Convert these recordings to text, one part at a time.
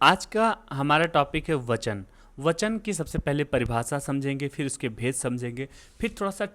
आज का हमारा टॉपिक है वचन। वचन की सबसे पहले परिभाषा समझेंगे, फिर उसके भेद समझेंगे, फिर थोड़ा सा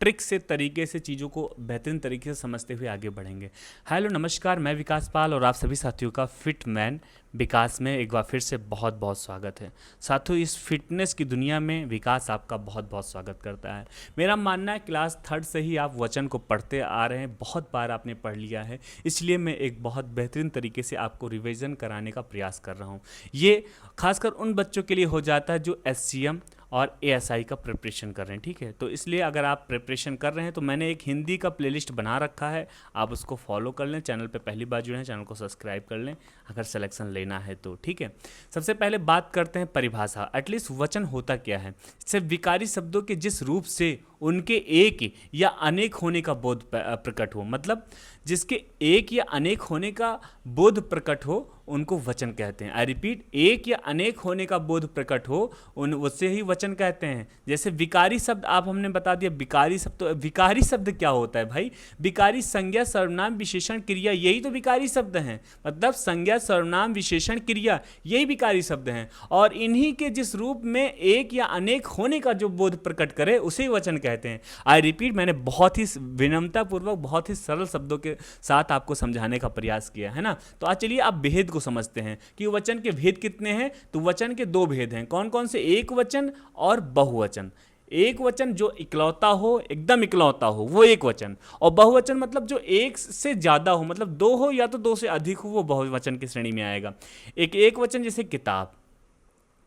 ट्रिक से तरीके से चीज़ों को बेहतरीन तरीके से समझते हुए आगे बढ़ेंगे। हेलो नमस्कार, मैं विकास पाल और आप सभी साथियों का फिट मैन विकास में एक बार फिर से बहुत बहुत स्वागत है। साथियों, इस फिटनेस की दुनिया में विकास आपका बहुत बहुत स्वागत करता है। मेरा मानना है क्लास थर्ड से ही आप वचन को पढ़ते आ रहे हैं, बहुत बार आपने पढ़ लिया है, इसलिए मैं एक बहुत बेहतरीन तरीके से आपको रिवीजन कराने का प्रयास कर रहा हूँ। ये खासकर उन बच्चों के लिए हो जाता है जो एससीएम और एएसआई का प्रिपरेशन कर रहे हैं, ठीक है। तो इसलिए अगर आप प्रिपरेशन कर रहे हैं तो मैंने एक हिंदी का प्लेलिस्ट बना रखा है, आप उसको फॉलो कर लें। चैनल पे पहली बार जुड़े हैं, चैनल को सब्सक्राइब कर लें अगर सिलेक्शन लेना है तो, ठीक है। सबसे पहले बात करते हैं परिभाषा। एटलीस्ट वचन होता क्या है। सिर्फ विकारी शब्दों के जिस रूप से उनके एक या अनेक होने का बोध प्रकट हो, मतलब जिसके एक या अनेक होने का बोध प्रकट हो, उनको वचन कहते हैं। आई रिपीट, एक या अनेक होने का बोध प्रकट हो, उन उससे ही वचन कहते हैं। जैसे विकारी शब्द आप हमने बता दिया, विकारी शब्द, तो विकारी शब्द क्या होता है भाई? विकारी संज्ञा सर्वनाम विशेषण क्रिया, यही तो विकारी शब्द हैं। मतलब संज्ञा सर्वनाम विशेषण क्रिया, यही विकारी शब्द हैं। और इन्हीं के जिस रूप में एक या अनेक होने का जो बोध प्रकट करे, उसे ही वचन कहते हैं। आई रिपीट, मैंने बहुत ही विनम्रतापूर्वक, बहुत ही सरल शब्दों के साथ आपको समझाने का प्रयास किया है ना। तो आज चलिए आप भेद को समझते हैं कि वचन के भेद कितने हैं। तो वचन के दो भेद हैं। कौन कौन से? एक वचन और बहुवचन। एक वचन जो इकलौता हो, एकदम इकलौता हो, वो एक वचन। और बहुवचन मतलब जो एक से ज्यादा हो, मतलब दो हो या तो दो से अधिक हो, वो बहुवचन की श्रेणी में आएगा। एक वचन जैसे किताब।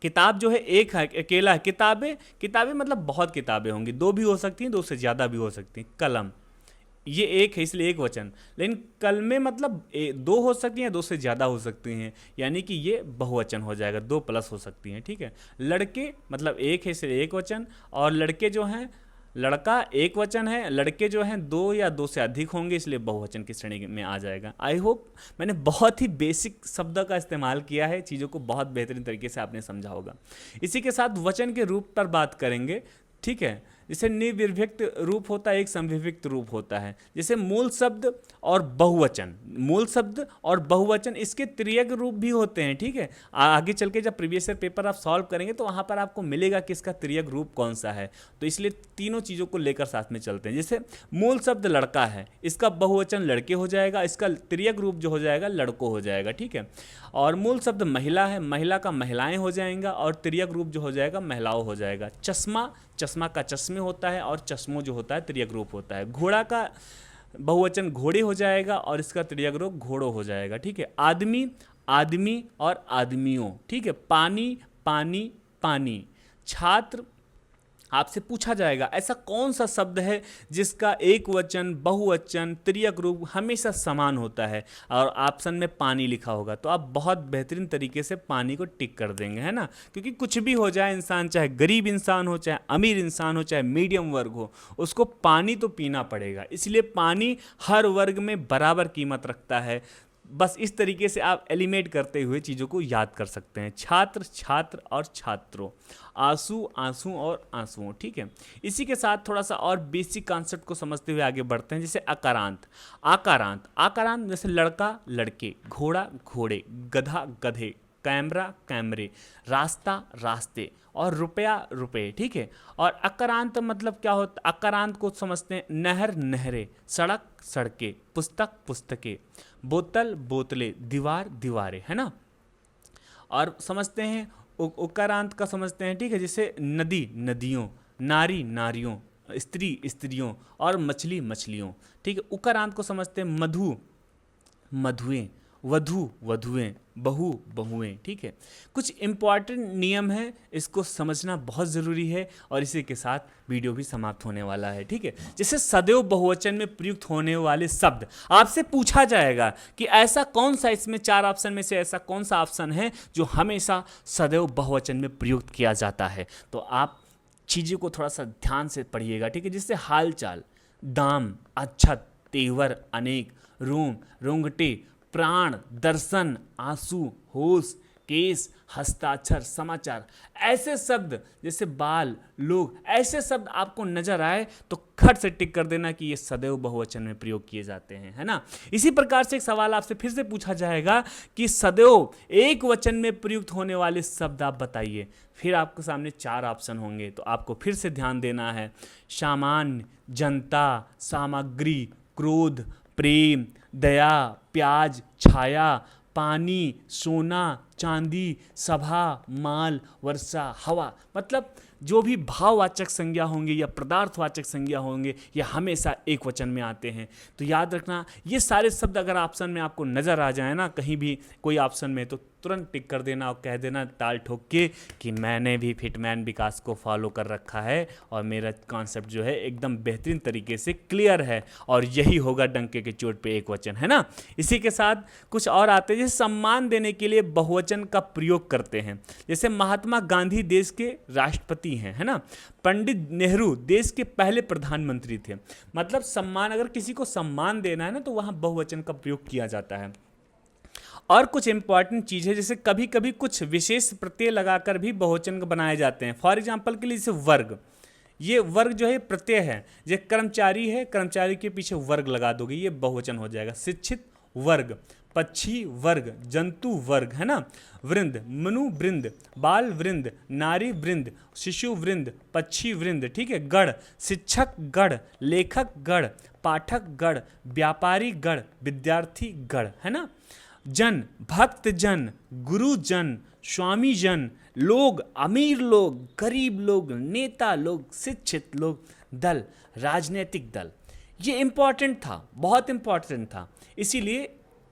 किताब जो है एक है, अकेला है। किताबें, किताबें मतलब बहुत किताबें होंगी, दो भी हो सकती हैं, दो से ज़्यादा भी हो सकती हैं। कलम, ये एक है इसलिए एक वचन। लेकिन कलमें मतलब दो हो सकती हैं, दो से ज़्यादा हो सकती हैं, यानी कि ये बहुवचन हो जाएगा, दो प्लस हो सकती हैं, ठीक है। लड़के मतलब एक है इसलिए एक वचन। और लड़के जो हैं, लड़का एक वचन है, लड़के जो हैं दो या दो से अधिक होंगे, इसलिए बहुवचन की श्रेणी में आ जाएगा। आई होप मैंने बहुत ही बेसिक शब्द का इस्तेमाल किया है, चीज़ों को बहुत बेहतरीन तरीके से आपने समझा होगा। इसी के साथ वचन के रूप पर बात करेंगे, ठीक है। जैसे निर्विभक्त रूप होता है, एक संविभक्त रूप होता है। जैसे मूल शब्द और बहुवचन, मूल शब्द और बहुवचन, इसके त्रियक रूप भी होते हैं, ठीक है। आगे चल के जब प्रीवियस ईयर पेपर आप सॉल्व करेंगे तो वहाँ पर आपको मिलेगा कि इसका त्रियक रूप कौन सा है। तो इसलिए तीनों चीज़ों को लेकर साथ में चलते हैं। जैसे मूल शब्द लड़का है, इसका बहुवचन लड़के हो जाएगा, इसका त्रियक रूप जो हो जाएगा लड़कों हो जाएगा, ठीक है। और मूल शब्द महिला है, महिला का महिलाएं हो जाएगा, और त्रियक रूप जो हो जाएगा महिलाओं हो जाएगा। चश्मा, चश्मा का चश्मे होता है, और चश्मों जो होता है त्रियक रूप होता है। घोड़ा का बहुवचन घोड़े हो जाएगा, और इसका त्रियक रूप घोड़ों हो जाएगा, ठीक है। आदमी, आदमी और आदमियों, ठीक है। पानी, पानी, पानी। छात्र, आपसे पूछा जाएगा ऐसा कौन सा शब्द है जिसका एक वचन, बहुवचन, त्रियक रूप हमेशा समान होता है, और ऑप्शन में पानी लिखा होगा, तो आप बहुत बेहतरीन तरीके से पानी को टिक कर देंगे, है ना। क्योंकि कुछ भी हो जाए इंसान, चाहे गरीब इंसान हो, चाहे अमीर इंसान हो, चाहे मीडियम वर्ग हो, उसको पानी तो पीना पड़ेगा। इसलिए पानी हर वर्ग में बराबर कीमत रखता है। बस इस तरीके से आप एलिमेट करते हुए चीज़ों को याद कर सकते हैं। छात्र, छात्र और छात्रों। आंसू, आंसू और आंसुओं, ठीक है। इसी के साथ थोड़ा सा और बेसिक कॉन्सेप्ट को समझते हुए आगे बढ़ते हैं। जैसे अकारांत, आकारांत, आकारांत जैसे लड़का, लड़के, घोड़ा, घोड़े, गधा, गधे, कैमरा, कैमरे, रास्ता, रास्ते, और रुपया, रुपए, ठीक है। और अकारांत मतलब क्या होता है? अकारांत को समझते हैं। नहर, नहरें, सड़क, सड़कें, पुस्तक, पुस्तकें, बोतल, बोतलें, दीवार, दीवारें, है ना। और समझते हैं उकारांत का समझते हैं, ठीक है। जैसे नदी, नदियों, नारी, नारियों, स्त्री, स्त्रियों, और मछली, मछलियों, ठीक है। उकारांत को समझते हैं। मधु, मधुएं, वधु, वधुएं, बहु, बहुएं, ठीक है। कुछ इंपॉर्टेंट नियम है, इसको समझना बहुत ज़रूरी है, और इसी के साथ वीडियो भी समाप्त होने वाला है, ठीक है। जैसे सदैव बहुवचन में प्रयुक्त होने वाले शब्द, आपसे पूछा जाएगा कि ऐसा कौन सा, इसमें चार ऑप्शन में से ऐसा कौन सा ऑप्शन है जो हमेशा सदैव बहुवचन में प्रयुक्त किया जाता है। तो आप चीज़ों को थोड़ा सा ध्यान से पढ़िएगा, ठीक है। जैसे हाल चाल, दाम, अच्छत, तेवर, अनेक, रोम, रोंगटे, प्राण, दर्शन, आंसू, होश, केस, हस्ताक्षर, समाचार, ऐसे शब्द जैसे बाल, लोग, ऐसे शब्द आपको नजर आए तो खट से टिक कर देना कि ये सदैव बहुवचन में प्रयोग किए जाते हैं, है ना। इसी प्रकार से एक सवाल आपसे फिर से पूछा जाएगा कि सदैव एक वचन में प्रयुक्त होने वाले शब्द आप बताइए। फिर आपके सामने 4 ऑप्शन होंगे, तो आपको फिर से ध्यान देना है। सामान्य, जनता, सामग्री, क्रोध, प्रेम, दया, प्याज, छाया, पानी, सोना, चांदी, सभा, माल, वर्षा, हवा। मतलब जो भी भाववाचक संज्ञा होंगे या पदार्थवाचक संज्ञा होंगे ये हमेशा एक वचन में आते हैं। तो याद रखना, ये सारे शब्द अगर ऑप्शन में आपको नज़र आ जाए ना कहीं भी कोई ऑप्शन में, तो तुरंत टिक कर देना और कह देना ताल ठोक के कि मैंने भी फिटमैन विकास को फॉलो कर रखा है और मेरा कॉन्सेप्ट जो है एकदम बेहतरीन तरीके से क्लियर है और यही होगा डंके के चोट पे एक वचन, है ना। इसी के साथ कुछ और आते हैं, जैसे सम्मान देने के लिए बहुवचन का प्रयोग करते हैं। जैसे महात्मा गांधी देश के राष्ट्रपति हैं, है ना। पंडित नेहरू देश के पहले प्रधानमंत्री थे। मतलब सम्मान, अगर किसी को सम्मान देना है ना तो वहाँ बहुवचन का प्रयोग किया जाता है। और कुछ इंपॉर्टेंट चीज़ है, जैसे कभी कभी कुछ विशेष प्रत्यय लगाकर भी बहुवचन बनाए जाते हैं। फॉर एग्जाम्पल के लिए जैसे वर्ग, ये वर्ग जो है प्रत्यय है। जैसे कर्मचारी है, कर्मचारी के पीछे वर्ग लगा दोगे, ये बहुवचन हो जाएगा। शिक्षित वर्ग, पक्षी वर्ग, जंतु वर्ग, है ना। वृंद, मनु वृंद, बाल वृंद, नारी वृंद, शिशु वृंद, पक्षी वृंद, ठीक है। गण, शिक्षक गण, लेखक गण, पाठक गण, व्यापारी गण, विद्यार्थी गण, है ना। जन, भक्त जन, गुरु जन, स्वामी जन, लोग, अमीर लोग, गरीब लोग, नेता लोग, शिक्षित लोग, दल, राजनीतिक दल। ये इंपॉर्टेंट था, बहुत इंपॉर्टेंट था, इसीलिए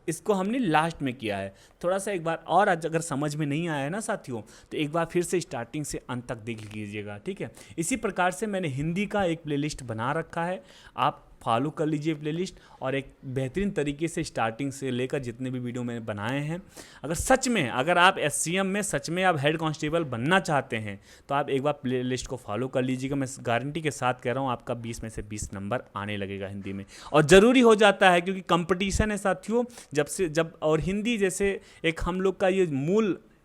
इसको हमने लास्ट में किया है। थोड़ा सा एक बार और अगर समझ में नहीं आया है ना साथियों, तो एक बार फिर से स्टार्टिंग से अंत तक देख लीजिएगा, ठीक है। इसी प्रकार से मैंने हिंदी का एक प्लेलिस्ट बना रखा है, आप फॉलो कर लीजिए प्लेलिस्ट, और एक बेहतरीन तरीके से स्टार्टिंग से लेकर जितने भी वीडियो मैंने बनाए हैं, अगर सच में अगर आप एससीएम में सच में आप हेड कांस्टेबल बनना चाहते हैं तो आप एक बार प्लेलिस्ट को फॉलो कर लीजिएगा। मैं गारंटी के साथ कह रहा हूँ आपका 20 में से 20 नंबर आने लगेगा हिंदी में, और ज़रूरी हो जाता है क्योंकि कंपटीशन है साथियों। जब और हिंदी जैसे एक हम लोग का ये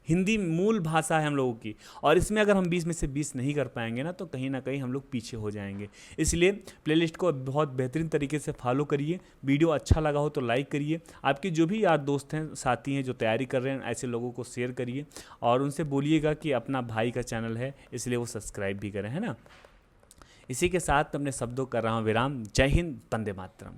हिंदी मूल भाषा है हम लोगों की, और इसमें अगर हम 20 में से 20 नहीं कर पाएंगे ना तो कहीं ना कहीं हम लोग पीछे हो जाएंगे। इसलिए प्लेलिस्ट को बहुत बेहतरीन तरीके से फॉलो करिए। वीडियो अच्छा लगा हो तो लाइक करिए। आपके जो भी यार दोस्त हैं, साथी हैं जो तैयारी कर रहे हैं, ऐसे लोगों को शेयर करिए और उनसे बोलिएगा कि अपना भाई का चैनल है इसलिए वो सब्सक्राइब भी करें, है ना। इसी के साथ अपने शब्दों कर रहा हूँ विराम। जय हिंद, वंदे मातरम।